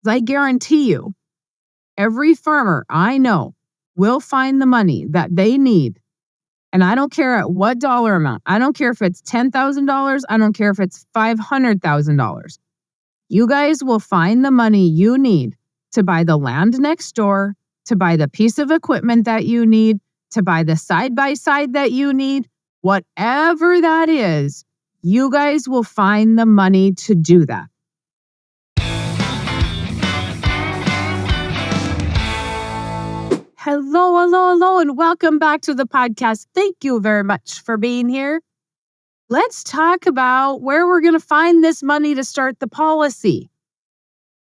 I guarantee you, every farmer I know will find the money that they need. And I don't care at what dollar amount. I don't care if it's $10,000. I don't care if it's $500,000. You guys will find the money you need to buy the land next door, to buy the piece of equipment that you need, to buy the side-by-side that you need. Whatever that is, you guys will find the money to do that. Hello, and welcome back to the podcast. Thank you very much for being here. Let's talk about where we're going to find this money to start the policy.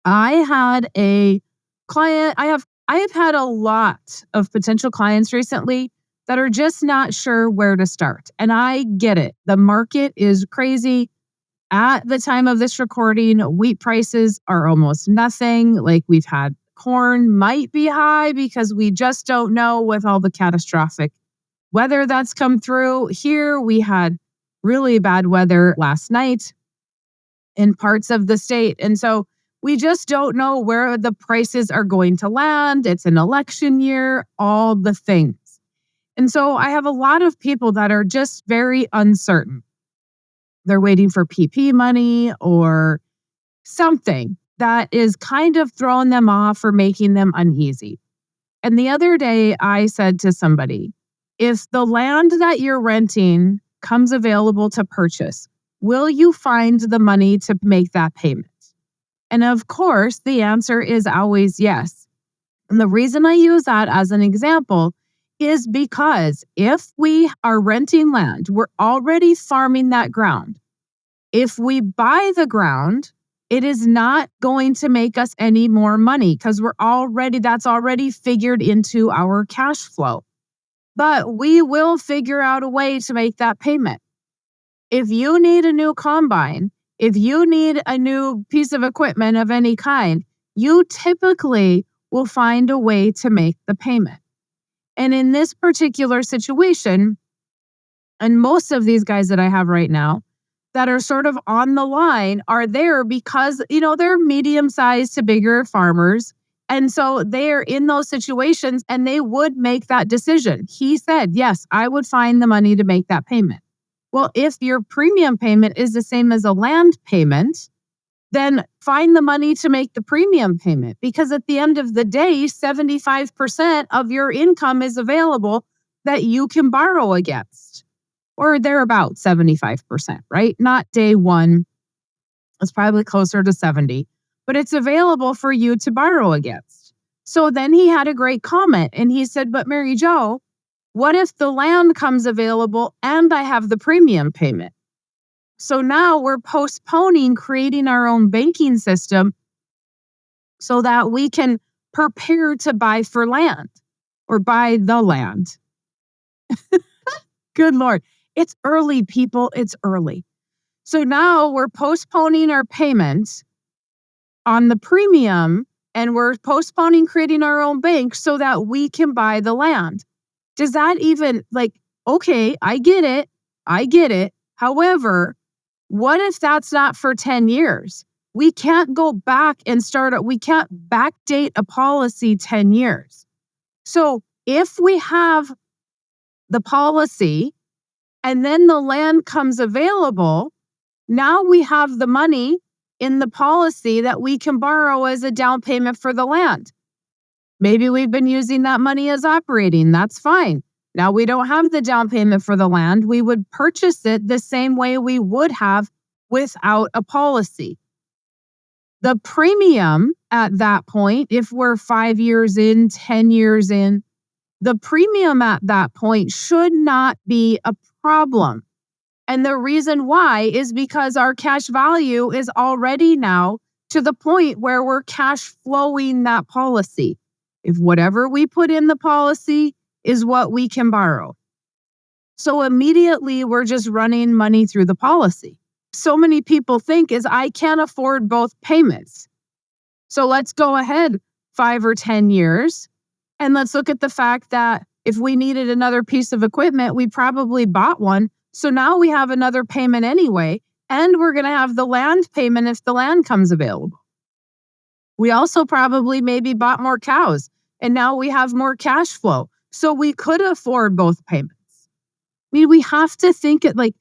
I had a client, I have had a lot of potential clients recently that are just not sure where to start. And I get it. The market is crazy. At the time of this recording, wheat prices are almost nothing. Like we've had corn might be high because we just don't know with all the catastrophic weather that's come through. Here we had really bad weather last night in parts of the state. And so we just don't know where the prices are going to land. It's an election year, all the things. And so I have a lot of people that are just very uncertain. They're waiting for PP money or something that is kind of throwing them off or making them uneasy. And the other day I said to somebody, if the land that you're renting comes available to purchase, will you find the money to make that payment? And of course, the answer is always yes. And the reason I use that as an example is because if we are renting land, we're already farming that ground. If we buy the ground, it is not going to make us any more money because that's already figured into our cash flow. But we will figure out a way to make that payment. If you need a new combine, if you need a new piece of equipment of any kind, you typically will find a way to make the payment. And in this particular situation, and most of these guys that I have right now that are sort of on the line are there because, they're medium-sized to bigger farmers. And so they're in those situations and they would make that decision. He said, yes, I would find the money to make that payment. Well, if your premium payment is the same as a land payment, then find the money to make the premium payment. Because at the end of the day, 75% of your income is available that you can borrow against. Or they're about 75%, right? Not day one. It's probably closer to 70. But it's available for you to borrow against. So then he had a great comment and he said, but Mary Jo, what if the land comes available and I have the premium payment? So now we're postponing creating our own banking system so that we can prepare to buy for land or buy the land. Good Lord. It's early, people. It's early. So now we're postponing our payments on the premium and we're postponing creating our own bank so that we can buy the land. Does that even okay, I get it. However, what if that's not for 10 years? We can't go back and we can't backdate a policy 10 years. So if we have the policy and then the land comes available, now we have the money in the policy that we can borrow as a down payment for the land. Maybe we've been using that money as operating. That's fine. Now we don't have the down payment for the land. We would purchase it the same way we would have without a policy. The premium at that point, if we're 5 years in, 10 years in, the premium at that point should not be a problem. And the reason why is because our cash value is already now to the point where we're cash flowing that policy. If whatever we put in the policy is what we can borrow. So immediately we're just running money through the policy. So many people think is I can't afford both payments. So let's go ahead 5 or 10 years and let's look at the fact that if we needed another piece of equipment, we probably bought one. So now we have another payment anyway, and we're going to have the land payment if the land comes available. We also probably maybe bought more cows and now we have more cash flow. So we could afford both payments. I mean, we have to think it like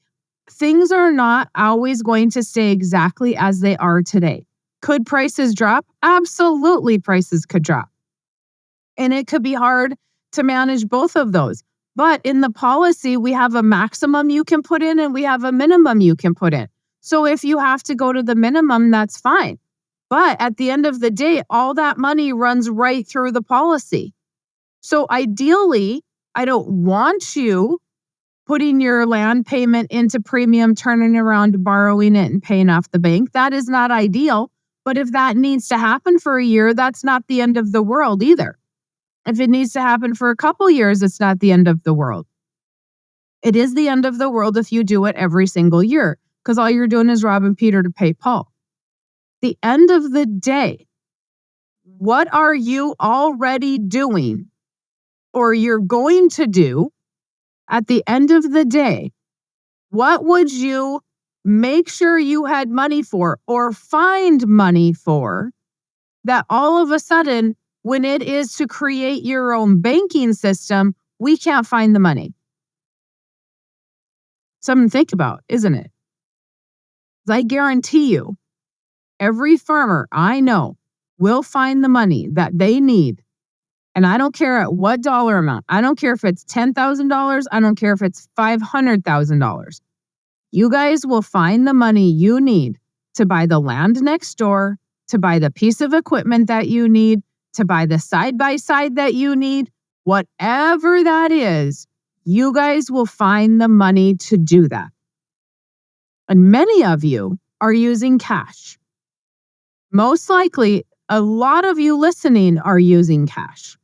things are not always going to stay exactly as they are today. Could prices drop? Absolutely, prices could drop. And it could be hard to manage both of those. But in the policy, we have a maximum you can put in and we have a minimum you can put in. So if you have to go to the minimum, that's fine. But at the end of the day, all that money runs right through the policy. So ideally, I don't want you putting your land payment into premium, turning around, borrowing it, and paying off the bank. That is not ideal. But if that needs to happen for a year, that's not the end of the world either. If it needs to happen for a couple years, it's not the end of the world. It is the end of the world if you do it every single year, because all you're doing is robbing Peter to pay Paul. The end of the day, what are you already doing or you're going to do at the end of the day? What would you make sure you had money for or find money for that all of a sudden, when it is to create your own banking system, we can't find the money? Something to think about, isn't it? I guarantee you, every farmer I know will find the money that they need. And I don't care at what dollar amount. I don't care if it's $10,000. I don't care if it's $500,000. You guys will find the money you need to buy the land next door, to buy the piece of equipment that you need, to buy the side-by-side that you need. Whatever that is, you guys will find the money to do that. And many of you are using cash. Most likely, a lot of you listening are using cash.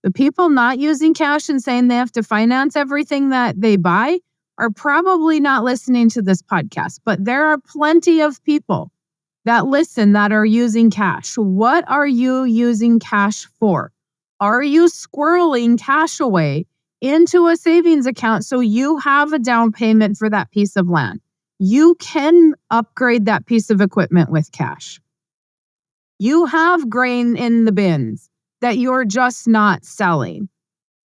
The people not using cash and saying they have to finance everything that they buy are probably not listening to this podcast. But there are plenty of people that listen that are using cash. What are you using cash for? Are you squirreling cash away into a savings account so you have a down payment for that piece of land? You can upgrade that piece of equipment with cash. You have grain in the bins that you're just not selling.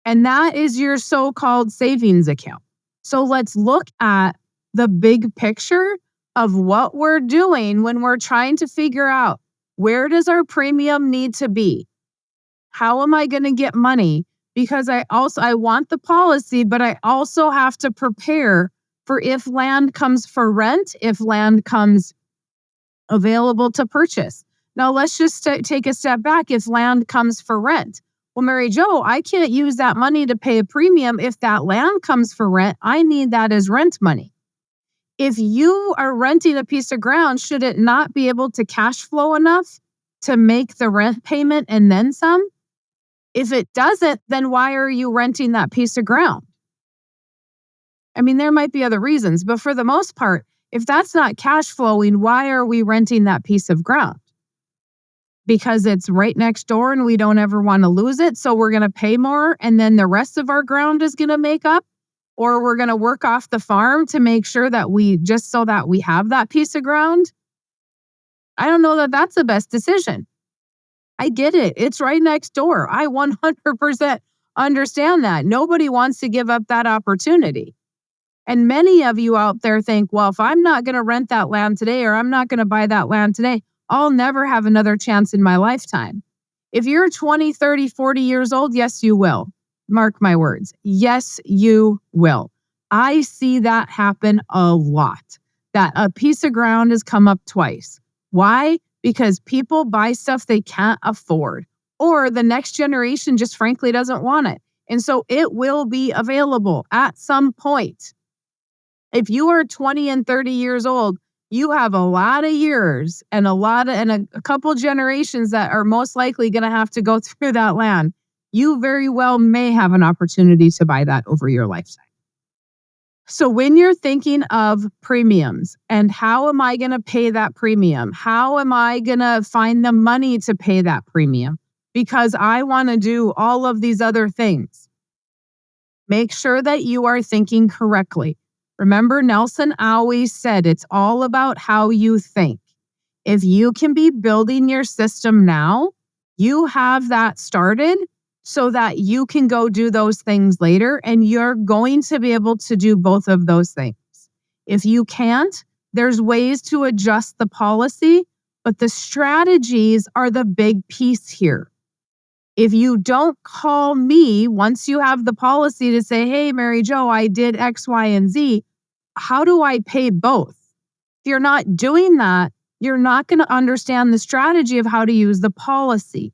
And that is your so-called savings account. So let's look at the big picture of what we're doing when we're trying to figure out, where does our premium need to be? How am I going to get money? Because I want the policy, but I also have to prepare for if land comes for rent, if land comes available to purchase. Now, let's just take a step back. If land comes for rent, well, Mary Jo, I can't use that money to pay a premium. If that land comes for rent, I need that as rent money. If you are renting a piece of ground, should it not be able to cash flow enough to make the rent payment and then some? If it doesn't, then why are you renting that piece of ground? I mean, there might be other reasons, but for the most part, if that's not cash flowing, why are we renting that piece of ground? Because it's right next door and we don't ever want to lose it. So we're going to pay more and then the rest of our ground is going to make up, or we're going to work off the farm to make sure that just so that we have that piece of ground. I don't know that that's the best decision. I get it. It's right next door. I 100% understand that. Nobody wants to give up that opportunity. And many of you out there think, well, if I'm not going to rent that land today, or I'm not going to buy that land today, I'll never have another chance in my lifetime. If you're 20, 30, 40 years old, yes, you will. Mark my words. Yes, you will. I see that happen a lot, that a piece of ground has come up twice. Why? Because people buy stuff they can't afford, or the next generation just frankly doesn't want it. And so it will be available at some point. If you are 20 and 30 years old, you have a lot of years and a couple generations that are most likely going to have to go through that land. You very well may have an opportunity to buy that over your lifetime. So when you're thinking of premiums and how am I going to pay that premium? How am I going to find the money to pay that premium? Because I want to do all of these other things. Make sure that you are thinking correctly. Remember, Nelson always said it's all about how you think. If you can be building your system now, you have that started so that you can go do those things later, and you're going to be able to do both of those things. If you can't, there's ways to adjust the policy, but the strategies are the big piece here. If you don't call me once you have the policy to say, hey, Mary Jo, I did X, Y, and Z, how do I pay both? If you're not doing that, you're not going to understand the strategy of how to use the policy.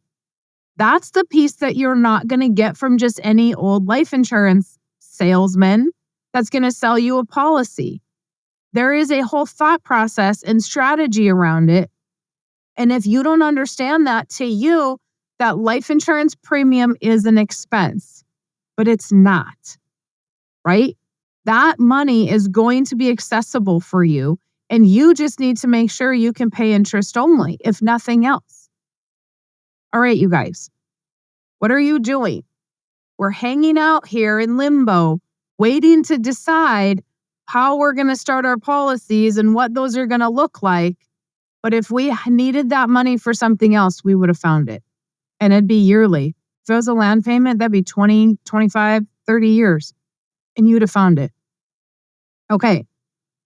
That's the piece that you're not going to get from just any old life insurance salesman that's going to sell you a policy. There is a whole thought process and strategy around it. And if you don't understand that, to you, that life insurance premium is an expense, but it's not, right? That money is going to be accessible for you, and you just need to make sure you can pay interest only, if nothing else. All right, you guys, what are you doing? We're hanging out here in limbo, waiting to decide how we're going to start our policies and what those are going to look like. But if we needed that money for something else, we would have found it. And it'd be yearly. If it was a land payment, that'd be 20, 25, 30 years. And you'd have found it. Okay.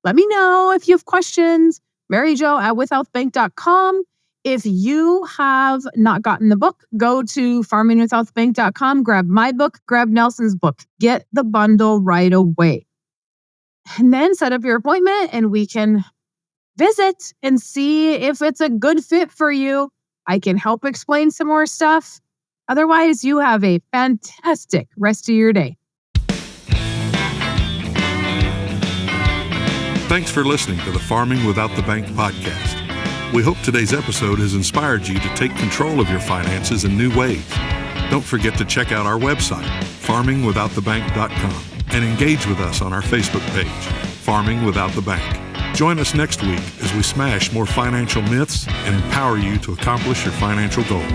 Let me know if you have questions. MaryJo@withoutbank.com. If you have not gotten the book, go to farmingwithoutbank.com, grab my book, grab Nelson's book. Get the bundle right away. And then set up your appointment and we can visit and see if it's a good fit for you. I can help explain some more stuff. Otherwise, you have a fantastic rest of your day. Thanks for listening to the Farming Without the Bank podcast. We hope today's episode has inspired you to take control of your finances in new ways. Don't forget to check out our website, farmingwithoutthebank.com, and engage with us on our Facebook page, Farming Without the Bank. Join us next week as we smash more financial myths and empower you to accomplish your financial goals.